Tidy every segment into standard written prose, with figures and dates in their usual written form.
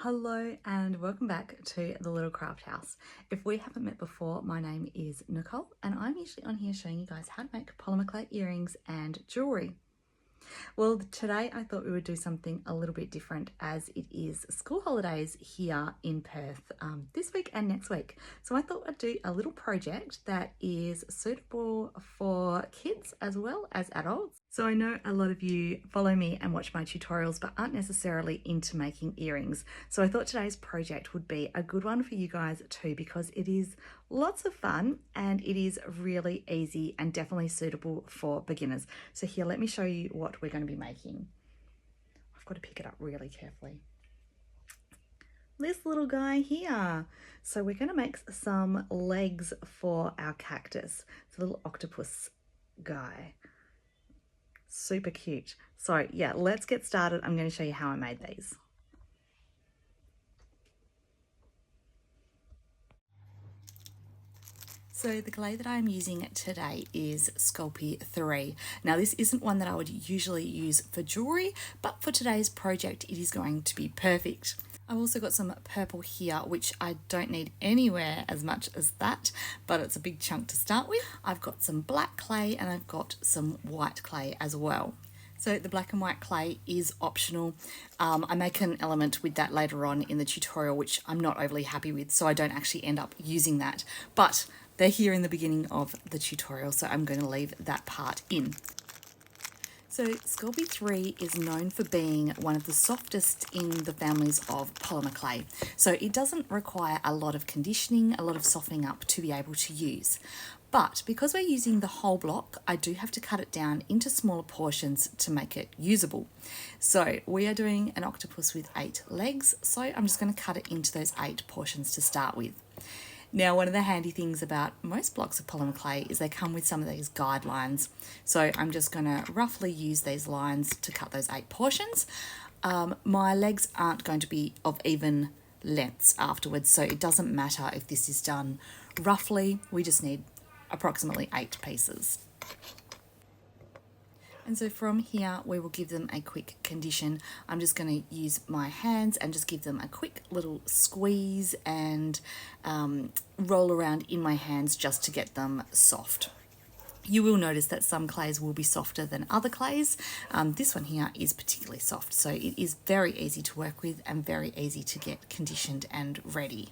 Hello and welcome back to the Little Craft House. If we haven't met before, my name is Nicole and I'm usually on here showing you guys how to make polymer clay earrings and jewelry. Well, today I thought we would do something a little bit different as it is school holidays here in Perth this week and next week. So I thought I'd do a little project that is suitable for kids as well as adults. So I know a lot of you follow me and watch my tutorials but aren't necessarily into making earrings. So I thought today's project would be a good one for you guys too, because it is lots of fun and it is really easy and definitely suitable for beginners. So here, let me show you what we're going to be making. I've got to pick it up really carefully. This little guy here. So we're going to make some legs for our cactus. It's a little octopus guy. Super cute. So yeah, let's get started. I'm going to show you how I made these. So the clay that I'm using today is Sculpey 3. Now this isn't one that I would usually use for jewelry, but for today's project it is going to be perfect. I've also got some purple here, which I don't need anywhere as much as that, but it's a big chunk to start with. I've got some black clay and I've got some white clay as well. So the black and white clay is optional. I make an element with that later on in the tutorial, which I'm not overly happy with, so I don't actually end up using that. But they're here in the beginning of the tutorial, so I'm going to leave that part in. So Sculpey 3 is known for being one of the softest in the families of polymer clay. So it doesn't require a lot of conditioning, a lot of softening up to be able to use. But because we're using the whole block, I do have to cut it down into smaller portions to make it usable. So we are doing an octopus with 8 legs, so I'm just going to cut it into those 8 portions to start with. Now, one of the handy things about most blocks of polymer clay is they come with some of these guidelines. So I'm just going to roughly use these lines to cut those 8 portions. My legs aren't going to be of even lengths afterwards, so it doesn't matter if this is done roughly. We just need approximately 8 pieces. And so from here, we will give them a quick condition. I'm just going to use my hands and just give them a quick little squeeze and roll around in my hands just to get them soft. You will notice that some clays will be softer than other clays. This one here is particularly soft, so it is very easy to work with and very easy to get conditioned and ready.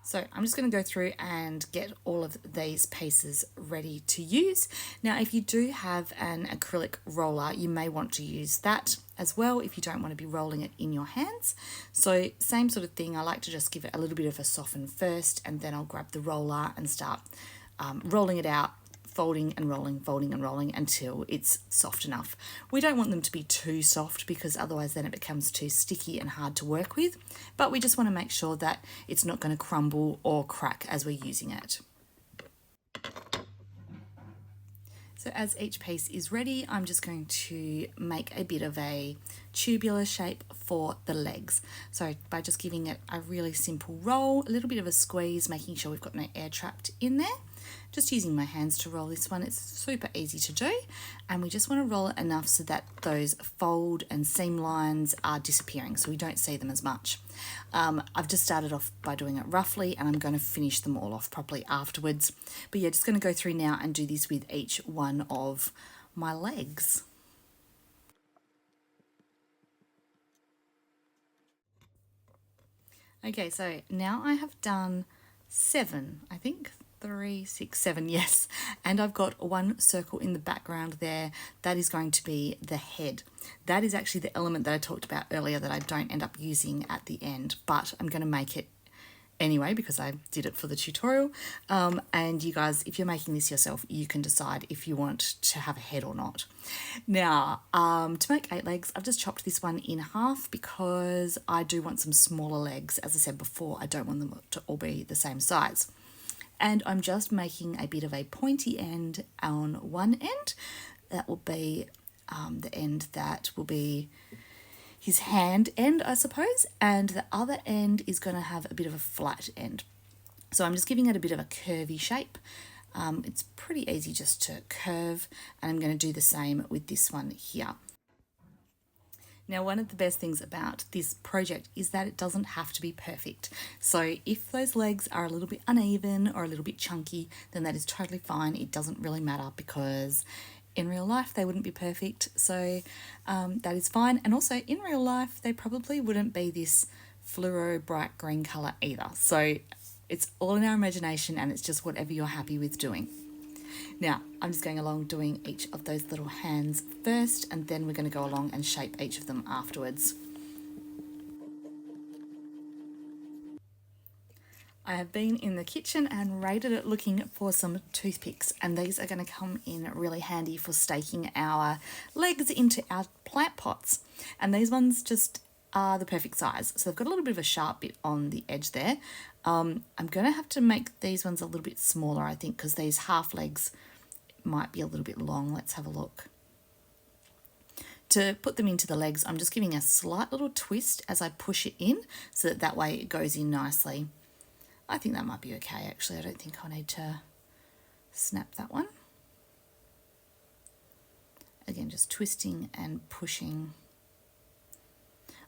So I'm just going to go through and get all of these pieces ready to use. Now, if you do have an acrylic roller, you may want to use that as well if you don't want to be rolling it in your hands. So same sort of thing, I like to just give it a little bit of a soften first, and then I'll grab the roller and start rolling it out, folding and rolling until it's soft enough. We don't want them to be too soft because otherwise then it becomes too sticky and hard to work with, but we just want to make sure that it's not going to crumble or crack as we're using it. So as each piece is ready, I'm just going to make a bit of a tubular shape for the legs. So by just giving it a really simple roll, a little bit of a squeeze, making sure we've got no air trapped in there. Just using my hands to roll this one, it's super easy to do, and we just want to roll it enough so that those fold and seam lines are disappearing so we don't see them as much. I've just started off by doing it roughly and I'm going to finish them all off properly afterwards. But yeah, just going to go through now and do this with each one of my legs. Okay, so now I have done 7, I think. 3, 6, 7, yes. And I've got one circle in the background there. That is going to be the head. That is actually the element that I talked about earlier that I don't end up using at the end, but I'm going to make it anyway because I did it for the tutorial. And you guys, if you're making this yourself, you can decide if you want to have a head or not. Now, to make 8 legs, I've just chopped this one in half because I do want some smaller legs. As I said before, I don't want them to all be the same size. And I'm just making a bit of a pointy end on one end. That will be the end that will be his hand end, I suppose, and the other end is going to have a bit of a flat end. So I'm just giving it a bit of a curvy shape. It's pretty easy just to curve, and I'm going to do the same with this one here. Now, one of the best things about this project is that it doesn't have to be perfect. So if those legs are a little bit uneven or a little bit chunky, then that is totally fine. It doesn't really matter because in real life they wouldn't be perfect. So that is fine. And also in real life, they probably wouldn't be this fluoro bright green color either. So it's all in our imagination and it's just whatever you're happy with doing. Now, I'm just going along doing each of those little hands first, and then we're going to go along and shape each of them afterwards. I have been in the kitchen and raided it looking for some toothpicks, and these are going to come in really handy for staking our legs into our plant pots. And these ones just are the perfect size. So they've got a little bit of a sharp bit on the edge there. I'm going to have to make these ones a little bit smaller, I think, because these half legs might be a little bit long. Let's have a look. To put them into the legs, I'm just giving a slight little twist as I push it in so that way it goes in nicely. I think that might be okay, actually. I don't think I need to snap that one. Again, just twisting and pushing.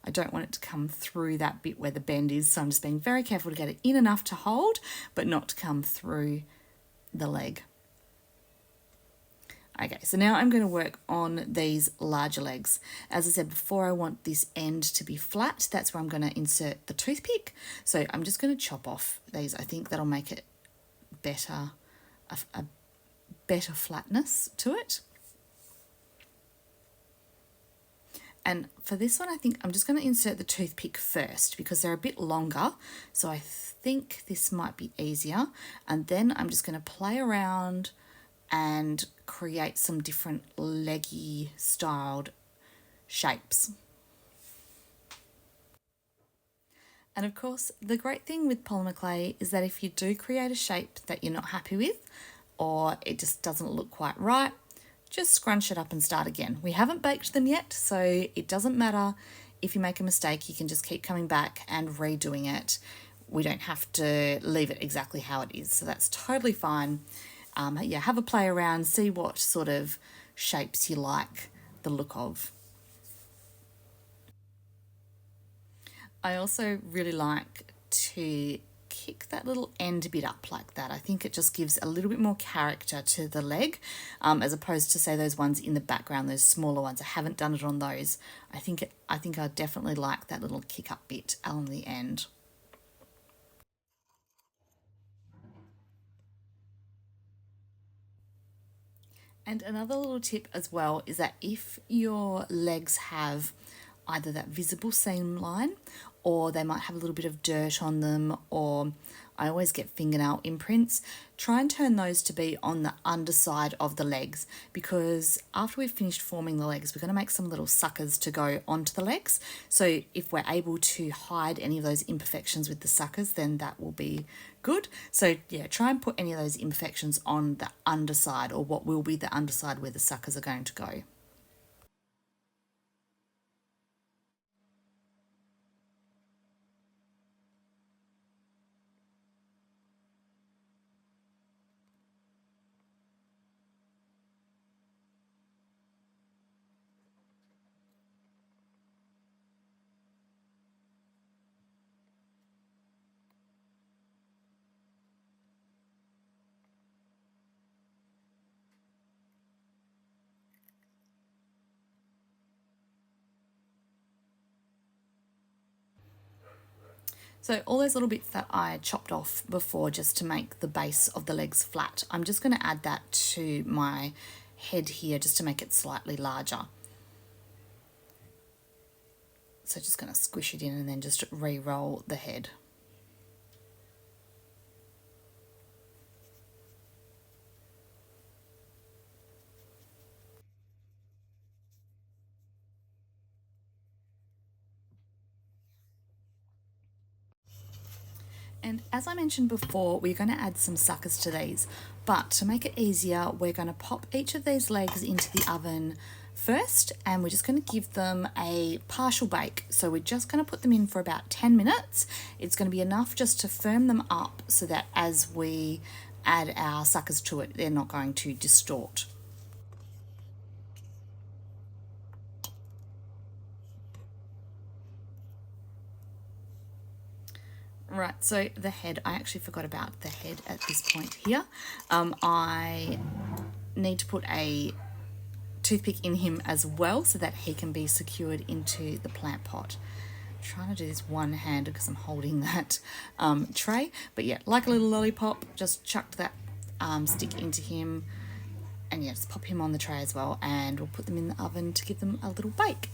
I don't want it to come through that bit where the bend is, so I'm just being very careful to get it in enough to hold, but not to come through the leg. Okay, so now I'm going to work on these larger legs. As I said before, I want this end to be flat. That's where I'm going to insert the toothpick. So I'm just going to chop off these. I think that'll make it better, a better flatness to it. And for this one, I think I'm just going to insert the toothpick first because they're a bit longer. So I think this might be easier. And then I'm just going to play around and create some different leggy styled shapes. And of course, the great thing with polymer clay is that if you do create a shape that you're not happy with, or it just doesn't look quite right, just scrunch it up and start again. We haven't baked them yet, so it doesn't matter if you make a mistake. You can just keep coming back and redoing it. We don't have to leave it exactly how it is, so that's totally fine. Yeah, have a play around, see what sort of shapes you like the look of. I also really like to kick that little end bit up like that. I think it just gives a little bit more character to the leg, as opposed to, say, those ones in the background, those smaller ones. I haven't done it on those. I think I definitely like that little kick up bit along the end. And another little tip as well is that if your legs have either that visible seam line, or they might have a little bit of dirt on them, or I always get fingernail imprints, try and turn those to be on the underside of the legs, because after we've finished forming the legs, we're going to make some little suckers to go onto the legs. So if we're able to hide any of those imperfections with the suckers, then that will be good. So yeah, try and put any of those imperfections on the underside, or what will be the underside where the suckers are going to go. So all those little bits that I chopped off before just to make the base of the legs flat, I'm just going to add that to my head here just to make it slightly larger. So just going to squish it in and then just re-roll the head. And as I mentioned before, we're going to add some suckers to these, but to make it easier, we're going to pop each of these legs into the oven first, and we're just going to give them a partial bake. So we're just going to put them in for about 10 minutes. It's going to be enough just to firm them up so that as we add our suckers to it, they're not going to distort. Right, so the head, I actually forgot about the head at this point here. I need to put a toothpick in him as well so that he can be secured into the plant pot. I'm trying to do this one-handed because I'm holding that tray. But yeah, like a little lollipop, just chucked that stick into him. And yeah, just pop him on the tray as well, and we'll put them in the oven to give them a little bake.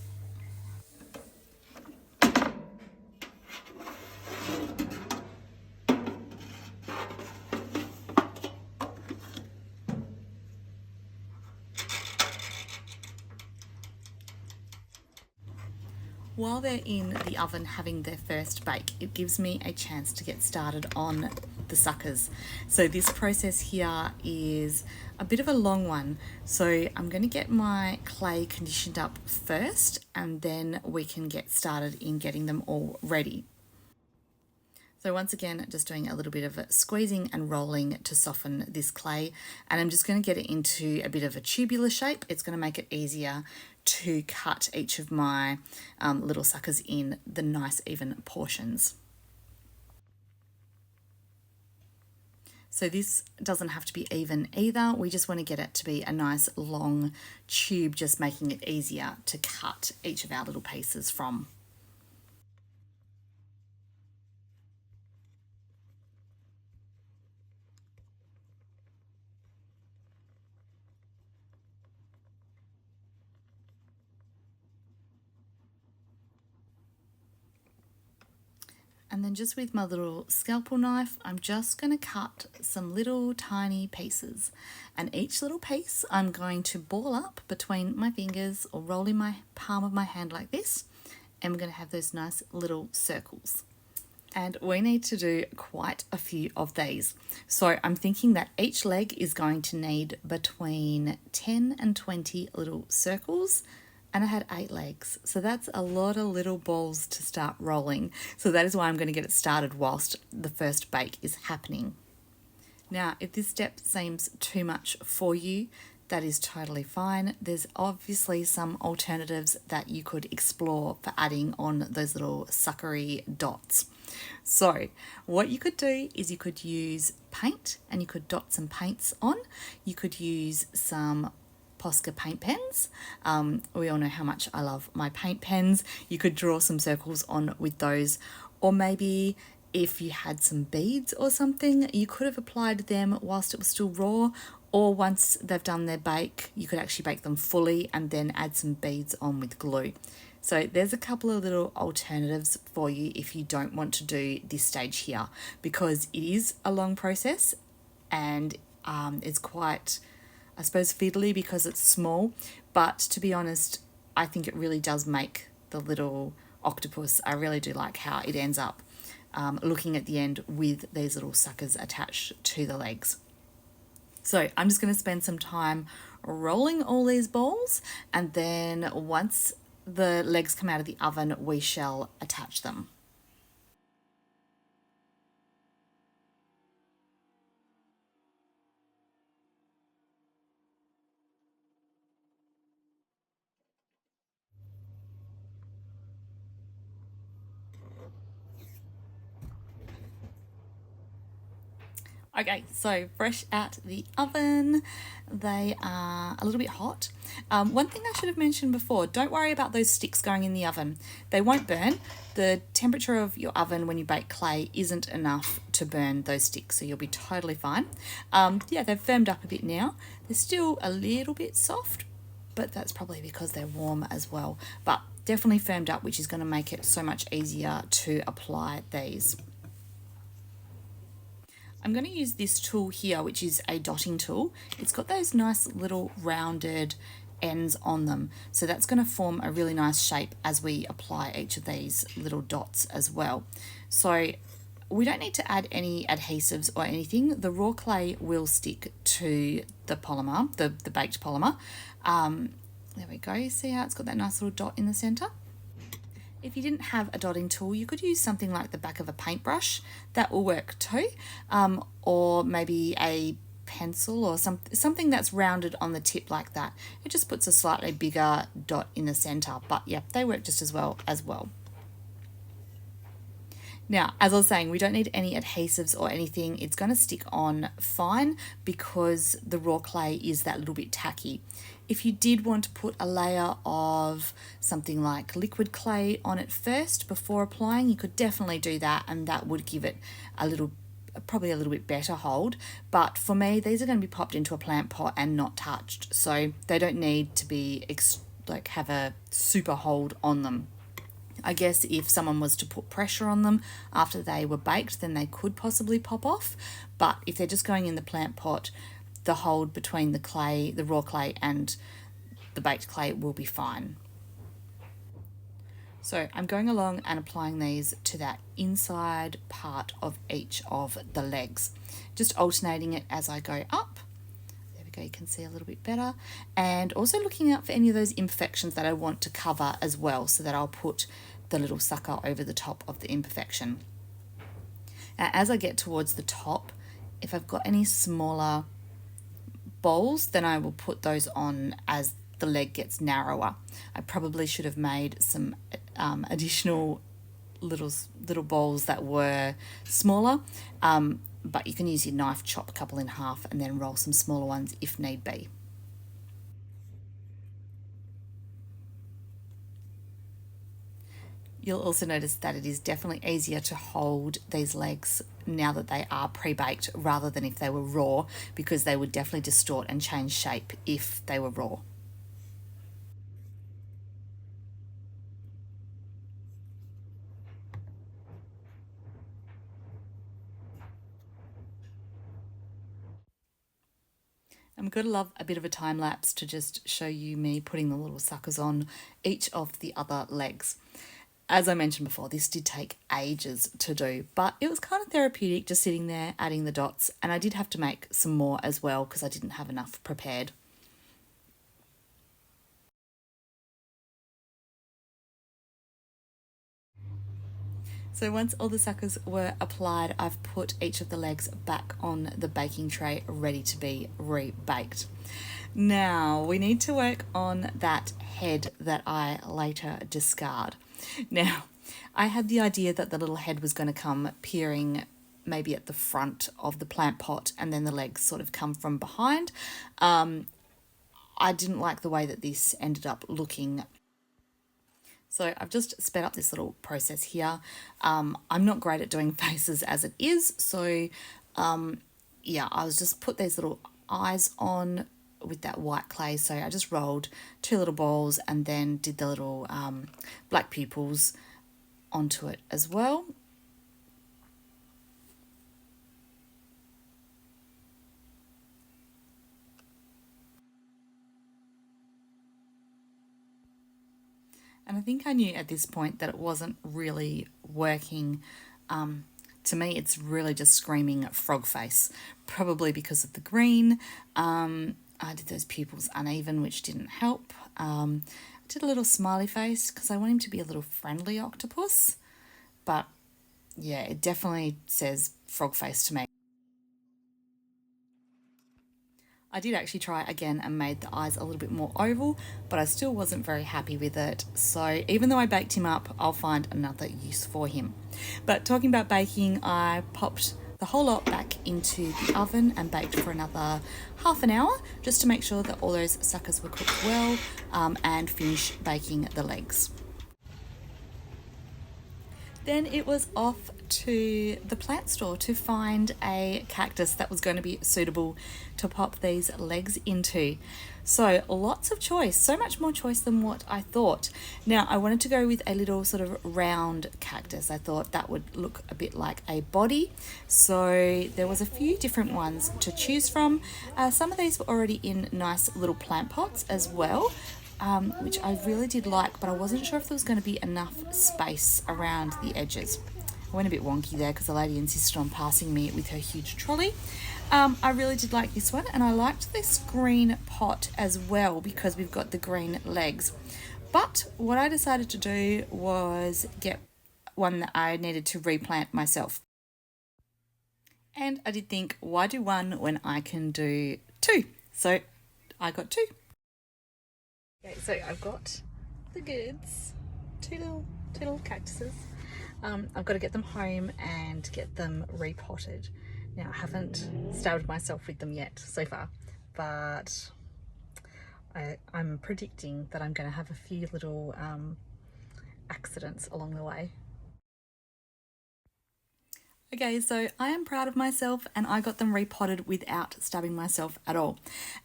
While they're in the oven having their first bake, it gives me a chance to get started on the suckers. So this process here is a bit of a long one. So I'm going to get my clay conditioned up first, and then we can get started in getting them all ready. So once again, just doing a little bit of squeezing and rolling to soften this clay. And I'm just going to get it into a bit of a tubular shape. It's going to make it easier to cut each of my little suckers in the nice even portions. So this doesn't have to be even either. We just want to get it to be a nice long tube, just making it easier to cut each of our little pieces from. And then just with my little scalpel knife, I'm just going to cut some little tiny pieces. And each little piece I'm going to ball up between my fingers or roll in my palm of my hand like this. And we're going to have those nice little circles. And we need to do quite a few of these. So I'm thinking that each leg is going to need between 10 and 20 little circles. And I had 8 legs. So that's a lot of little balls to start rolling. So that is why I'm going to get it started whilst the first bake is happening. Now, if this step seems too much for you, that is totally fine. There's obviously some alternatives that you could explore for adding on those little suckery dots. So what you could do is you could use paint and you could dot some paints on. You could use some Posca paint pens. We all know how much I love my paint pens. You could draw some circles on with those, or maybe if you had some beads or something, you could have applied them whilst it was still raw, or once they've done their bake, you could actually bake them fully and then add some beads on with glue. So there's a couple of little alternatives for you if you don't want to do this stage here, because it is a long process and it's quite, I suppose, fiddly because it's small, but to be honest, I think it really does make the little octopus. I really do like how it ends up looking at the end with these little suckers attached to the legs. So I'm just going to spend some time rolling all these balls, and then once the legs come out of the oven, we shall attach them. Okay, so fresh out the oven, they are a little bit hot. One thing I should have mentioned before, don't worry about those sticks going in the oven. They won't burn. The temperature of your oven when you bake clay isn't enough to burn those sticks, so you'll be totally fine. Yeah, they've firmed up a bit now. They're still a little bit soft, but that's probably because they're warm as well. But definitely firmed up, which is going to make it so much easier to apply these. I'm going to use this tool here, which is a dotting tool. It's got those nice little rounded ends on them. So that's going to form a really nice shape as we apply each of these little dots as well. So we don't need to add any adhesives or anything. The raw clay will stick to the polymer, the baked polymer. There we go. See how it's got that nice little dot in the center? If you didn't have a dotting tool, you could use something like the back of a paintbrush. That will work too. Or maybe a pencil or something that's rounded on the tip like that. It just puts a slightly bigger dot in the center. But yeah, they work just as well. Now, as I was saying, we don't need any adhesives or anything. It's going to stick on fine because the raw clay is that little bit tacky. If you did want to put a layer of something like liquid clay on it first before applying, you could definitely do that, and that would give it probably a little bit better hold. But for me, these are going to be popped into a plant pot and not touched, so they don't need to be have a super hold on them. I guess if someone was to put pressure on them after they were baked, then they could possibly pop off. But if they're just going in the plant pot, the hold between the clay, the raw clay, and the baked clay will be fine. So I'm going along and applying these to that inside part of each of the legs, just alternating it as I go up. There we go, you can see a little bit better. And also looking out for any of those imperfections that I want to cover as well, so that I'll put the little sucker over the top of the imperfection. As I get towards the top, if I've got any smaller bowls, then I will put those on as the leg gets narrower. I probably should have made some additional little bowls that were smaller, but you can use your knife, chop a couple in half, and then roll some smaller ones if need be. You'll also notice that it is definitely easier to hold these legs now that they are pre-baked rather than if they were raw, because they would definitely distort and change shape if they were raw. I'm going to love a bit of a time lapse to just show you me putting the little suckers on each of the other legs. As I mentioned before, this did take ages to do, but it was kind of therapeutic just sitting there adding the dots, and I did have to make some more as well because I didn't have enough prepared. So once all the suckers were applied, I've put each of the legs back on the baking tray ready to be re-baked. Now we need to work on that head that I later discard. Now, I had the idea that the little head was going to come peering maybe at the front of the plant pot and then the legs sort of come from behind. I didn't like the way that this ended up looking. So I've just sped up this little process here. I'm not great at doing faces as it is. So yeah, I was just put these little eyes on with that white clay. So I just rolled 2 little balls and then did the little black pupils onto it as well. And I think I knew at this point that it wasn't really working. To me, it's really just screaming frog face, probably because of the green. I did those pupils uneven, which didn't help. I did a little smiley face because I want him to be a little friendly octopus. But yeah, it definitely says frog face to me. I did actually try again and made the eyes a little bit more oval, but I still wasn't very happy with it. So even though I baked him up, I'll find another use for him. But talking about baking, I popped the whole lot back into the oven and baked for another half an hour just to make sure that all those suckers were cooked well, and finish baking the legs. Then it was off to the plant store to find a cactus that was going to be suitable to pop these legs into. So lots of choice, so much more choice than what I thought. Now I wanted to go with a little sort of round cactus. I thought that would look a bit like a body. So there was a few different ones to choose from. Some of these were already in nice little plant pots as well. Which I really did like, but I wasn't sure if there was going to be enough space around the edges. I went a bit wonky there because the lady insisted on passing me with her huge trolley. I really did like this one, and I liked this green pot as well because we've got the green legs. But what I decided to do was get one that I needed to replant myself. And I did think, why do one when I can do 2? So I got 2. Okay, so I've got the goods, two little cactuses. I've got to get them home and get them repotted. Now, I haven't started myself with them yet so far, but I'm predicting that I'm going to have a few little accidents along the way. Okay, so I am proud of myself and I got them repotted without stabbing myself at all.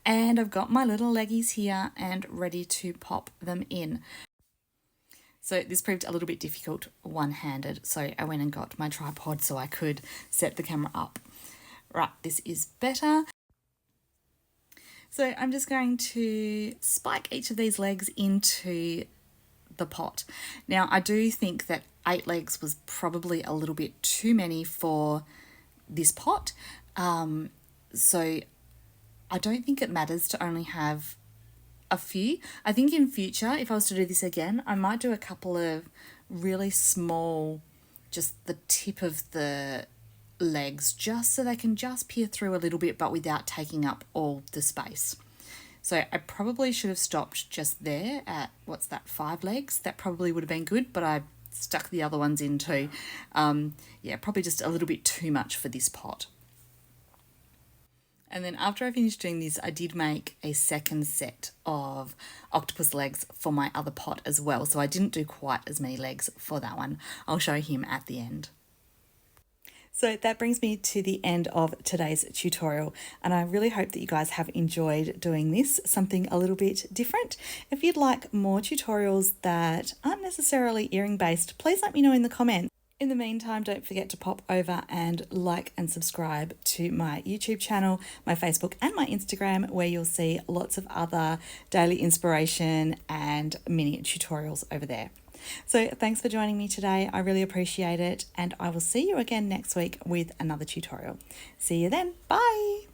And I've got my little leggies here and ready to pop them in. So this proved a little bit difficult one-handed, so I went and got my tripod so I could set the camera up. Right, this is better. So I'm just going to spike each of these legs into the pot. Now, I do think that 8 legs was probably a little bit too many for this pot. So I don't think it matters to only have a few. I think in future, if I was to do this again, I might do a couple of really small, just the tip of the legs, just so they can just peer through a little bit, but without taking up all the space. So I probably should have stopped just there at, what's that, 5 legs? That probably would have been good, but I stuck the other ones in too. Yeah, probably just a little bit too much for this pot. And then after I finished doing this, I did make a second set of octopus legs for my other pot as well. So I didn't do quite as many legs for that one. I'll show him at the end. So that brings me to the end of today's tutorial, and I really hope that you guys have enjoyed doing this, something a little bit different. If you'd like more tutorials that aren't necessarily earring based, please let me know in the comments. In the meantime, don't forget to pop over and like and subscribe to my YouTube channel, my Facebook and my Instagram, where you'll see lots of other daily inspiration and mini tutorials over there. So thanks for joining me today. I really appreciate it, and I will see you again next week with another tutorial. See you then. Bye.